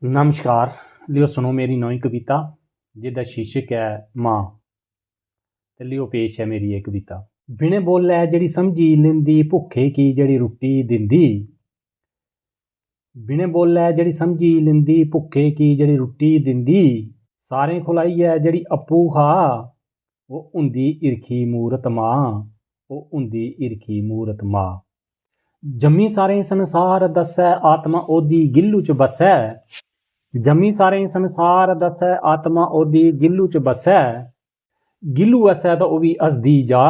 नमस्कार। लियो सुनो मेरी नई कविता जिसका शीर्षक है मां। ते लियो पेश है मेरी एक कविता। बिने बोले जड़ी समझी लिंदी भुखे की जड़ी रुट्टी दिंदी। बिने बोले जड़ी समझी लिंदी भुखे की जड़ी रुट्टी दिंदी। सारें खुलाइयै जड़ी अप्पू खा वो हुंदी इरखी मूरत मां। वो हुंदी इरखी मूरत मां। जम्मी सारें संसार दस्सै आत्मा ओदी गिल्लू च बस्सै। जमी सारें संसार दस्सै आत्मा ओदी गिल्लू च बस्सै। गिल्लू वस्सै तां ओह् बी हसदी जा।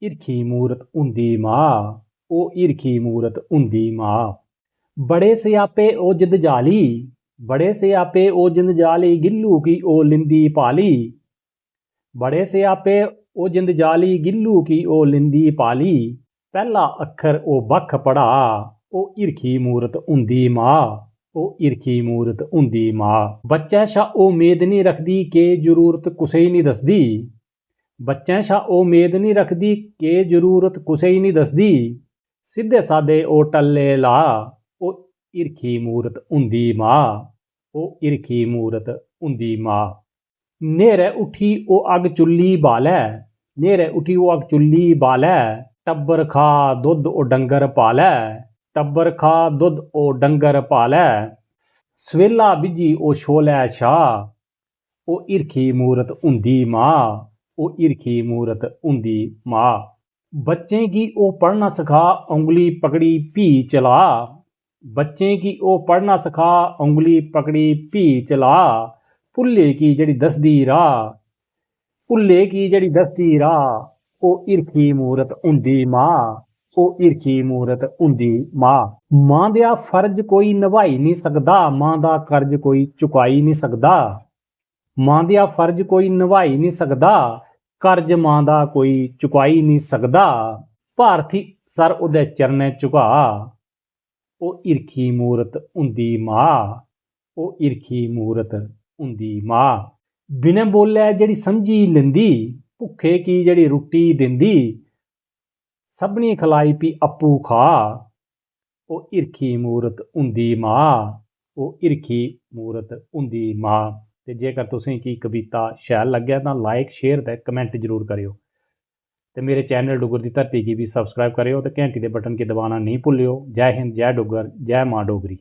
हिरखी मूरत हुंदी मां। ओह् हिरखी मूरत हुंदी मां। बड़े स्यापे ओह् जिंद जाली। बड़े स्यापे ओह् जिंद जाली गिल्लू की ओह् लिंदी पाली। बड़े स्यापे ओह् जिंद जाली गिल्लू की ओह् लिंदी पाली। पहला अक्खर ओह् बक्ख पढ़ा। ओह् हिरखी मूरत हुंदी मां। ओह् हिरखी मूरत हुंदी मां। बच्चें शा ओह् मेद नहीं रखदी के जरूरत कुसै नहीं दसदी। बच्चें शा ओह् मेद नहीं रखदी के जरूरत कुसै नहीं दसदी। सिद्धे सादे ओह् टल्ले ला। ओह् हिरखी मूरत हुंदी मां। ओह् हिरखी मूरत हुंदी मां। नेरे उठी ओह् अग चुल्ली बालै। नेरे उठी ओह् अग चुल्ली बालै। टब्बर खा दुद्ध ओह् डंगर पालै। टब्बर खा दुद्ध ओह् डंगर पालै। सवेला बिजी ओह् छोलै शाह। ओह् हिरखी मूरत हुंदी मां। ओह् हिरखी मूरत हुंदी मां। बच्चें गी ओह् पढ़ना सखा उंगली पकड़ी भी चला। बच्चें गी ओह् पढ़ना सखा उंगली पकड़ी भी चला। भुल्ले की जड़ी दसदी राह। भुल्ले की जड़ी दसदी राह। ओह् हिरखी मूरत हुंदी मां। ओह् हिरखी मूरत हुंदी मां। मां दिया फर्ज कोई निभाई नहीं सकदा। मां दा कर्ज कोई चुकाई नहीं सकदा। मां दिया फर्ज कोई निभाई नहीं सकदा। कर्ज मां दा कोई चुकाई नहीं सकदा। भारती सर ओह्दे चरणें झुका। ओह् हिरखी मूरत हुंदी मां। ओह् हिरखी मूरत हुंदी मां। बिना बोले जड़ी समझी लिंदी भुखे की जड़ी रुट्टी दिंदी। सबनी खलाई भी अप्पू खा। ओह् हिरखी मूरत हुंदी मां। ओह् हिरखी मूरत हुंदी मां। ते जेकर तुसें गी कविता शैल लग्गे तां लाइक शेयर ते कमेंट जरूर करेओ। ते मेरे चैनल डुग्गर दी धरती गी भी सबसक्राइब करेओ ते घैंटी दे बटन गी दबाना नहीं भुल्लेओ। जय हिंद, जय डुग्गर, जय मां डोगरी।